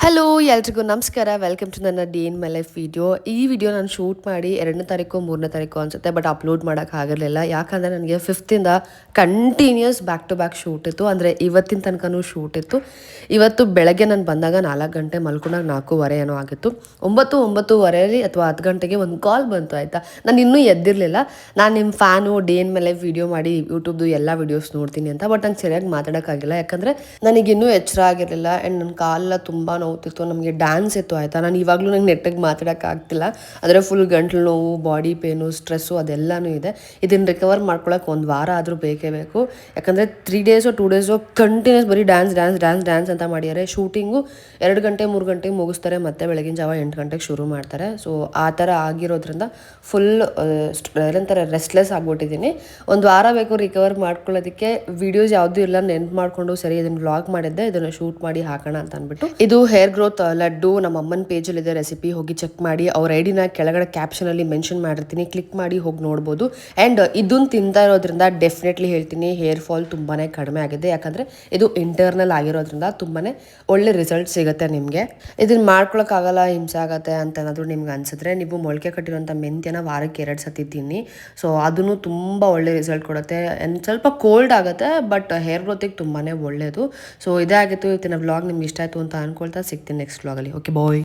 Hello ಎಲ್ರಿಗೂ ನಮಸ್ಕಾರ. Welcome to ನನ್ನ day in my life video. ಈ ವಿಡಿಯೋ ನಾನು ಶೂಟ್ ಮಾಡಿ 2ನೇ ತಾರೀಕು 3ನೇ ತಾರೀಕು ಅನಿಸುತ್ತೆ, ಬಟ್ ಅಪ್ಲೋಡ್ ಮಾಡೋಕ್ಕಾಗಿರಲಿಲ್ಲ. ಯಾಕಂದರೆ ನನಗೆ 5th continuous back to back shoot ಇತ್ತು. ಅಂದರೆ ಇವತ್ತಿನ ತನಕನೂ ಶೂಟ್ ಇತ್ತು. ಇವತ್ತು ಬೆಳಗ್ಗೆ ನಾನು ಬಂದಾಗ 4 ಗಂಟೆ, ಮಲ್ಕೊಂಡಾಗ 4:15 ಏನೋ ಆಗಿತ್ತು. 9:30 ಅಥವಾ 10 ಗಂಟೆಗೆ ಒಂದು ಕಾಲ್ ಬಂತು, ಆಯಿತಾ. ನಾನು ಇನ್ನೂ ಎದ್ದಿರಲಿಲ್ಲ. ನಾನು ನಿಮ್ಮ fan, day in my life video ಮಾಡಿ ಯೂಟ್ಯೂಬ್ದು ಎಲ್ಲ ವೀಡಿಯೋಸ್ ನೋಡ್ತೀನಿ ಅಂತ. ಬಟ್ ನಂಗೆ ಸರಿಯಾಗಿ ಮಾತಾಡೋಕ್ಕಾಗಿಲ್ಲ, ಯಾಕಂದರೆ ನನಗಿನ್ನೂ ಎಚ್ಚರ ಆಗಿರಲಿಲ್ಲ. ಆ್ಯಂಡ್ ನನ್ನ ಕಾಲೆಲ್ಲ ತುಂಬ ನೋವ್ತಿತ್ತು. ನಮಗೆ ಡ್ಯಾನ್ಸ್ ಇತ್ತು, ಆಯಿತಾ. ನಾನು ಇವಾಗಲೂ ನಂಗೆ ನೆಟ್ಟಿಗೆ ಮಾತಾಡೋಕ್ಕಾಗ್ತಿಲ್ಲ. ಆದರೆ ಫುಲ್ ಗಂಟ್ಲು ನೋವು, ಬಾಡಿ ಪೇನು, ಸ್ಟ್ರೆಸ್ಸು ಅದೆಲ್ಲನೂ ಇದೆ. ಇದನ್ನು ರಿಕವರ್ ಮಾಡ್ಕೊಳ್ಳೋಕೆ 1 ವಾರ ಆದರೂ ಬೇಕೇ ಬೇಕು. ಯಾಕಂದರೆ 3 ಡೇಸೋ 2 ಡೇಸೋ ಕಂಟಿನ್ಯೂಸ್ ಬರೀ ಡ್ಯಾನ್ಸ್ ಅಂತ ಮಾಡಿದ್ದಾರೆ. ಶೂಟಿಂಗು 2 ಗಂಟೆ 3 ಗಂಟೆಗೆ ಮುಗಿಸ್ತಾರೆ, ಮತ್ತೆ ಬೆಳಗಿನ ಜಾವ 8 ಗಂಟೆಗೆ ಶುರು ಮಾಡ್ತಾರೆ. ಸೊ ಆ ಥರ ಆಗಿರೋದ್ರಿಂದ ಫುಲ್ ಏನಂತಾರೆ ರೆಸ್ಟ್ಲೆಸ್ ಆಗಿಬಿಟ್ಟಿದ್ದೀನಿ. 1 ವಾರ ಬೇಕು ರಿಕವರ್ ಮಾಡ್ಕೊಳ್ಳೋದಕ್ಕೆ. ವೀಡಿಯೋಸ್ ಯಾವುದೂ ಇಲ್ಲ, ನೆನ್ಪು ಮಾಡಿಕೊಂಡು ಸರಿ ಇದನ್ನು ವ್ಲಾಗ್ ಮಾಡಿದ್ದೆ, ಇದನ್ನು ಶೂಟ್ ಮಾಡಿ ಹಾಕೋಣ ಅಂತ ಅಂದ್ಬಿಟ್ಟು. ಇದು ಹೇರ್ ಗ್ರೋತ್ ಲಡ್ಡು ನಮ್ಮ ಅಮ್ಮನ ಪೇಜಲ್ಲಿದೆ ರೆಸಿಪಿ, ಹೋಗಿ ಚೆಕ್ ಮಾಡಿ. ಅವ್ರ ಐಡಿನ ಕೆಳಗಡೆ ಕ್ಯಾಪ್ಷನಲ್ಲಿ ಮೆನ್ಷನ್ ಮಾಡಿರ್ತೀನಿ, ಕ್ಲಿಕ್ ಮಾಡಿ ಹೋಗಿ ನೋಡ್ಬೋದು. ಆ್ಯಂಡ್ ಇದನ್ನು ತಿಂತಾ ಇರೋದ್ರಿಂದ ಡೆಫಿನೆಟ್ಲಿ ಹೇಳ್ತೀನಿ ಹೇರ್ ಫಾಲ್ ತುಂಬಾ ಕಡಿಮೆ ಆಗಿದೆ. ಯಾಕಂದರೆ ಇದು ಇಂಟರ್ನಲ್ ಆಗಿರೋದ್ರಿಂದ ತುಂಬಾ ಒಳ್ಳೆ ರಿಸಲ್ಟ್ ಸಿಗುತ್ತೆ ನಿಮಗೆ. ಇದನ್ನು ಮಾಡ್ಕೊಳಕ್ಕಾಗಲ್ಲ, ಹಿಂಸೆ ಆಗುತ್ತೆ ಅಂತ ಏನಾದರೂ ನಿಮ್ಗೆ ಅನಿಸಿದ್ರೆ ನೀವು ಮೊಳಕೆ ಕಟ್ಟಿರೋಂಥ ಮೆಂತ್ಯನ ವಾರಕ್ಕೆ 2 ಸತಿ ತಿನ್ನಿ. ಸೊ ಅದನ್ನು ತುಂಬ ಒಳ್ಳೆ ರಿಸಲ್ಟ್ ಕೊಡುತ್ತೆ. ಆ್ಯಂಡ್ ಸ್ವಲ್ಪ ಕೋಲ್ಡ್ ಆಗುತ್ತೆ, ಬಟ್ ಹೇರ್ ಗ್ರೋತಿಗೆ ತುಂಬಾ ಒಳ್ಳೆಯದು. ಸೊ ಇದೇ ಆಗಿತ್ತು ಇವತ್ತಿನ ವ್ಲಾಗ್. ನಿಮ್ಗೆ ಇಷ್ಟ ಆಯಿತು ಅಂತ ಅನ್ಕೊಳ್ತಾ ಸಿಗ್ತೀನಿ ನೆಕ್ಸ್ಟ್ ವ್ಲಾಗಲ್ಲಿ. ಓಕೆ ಬಾಯ್.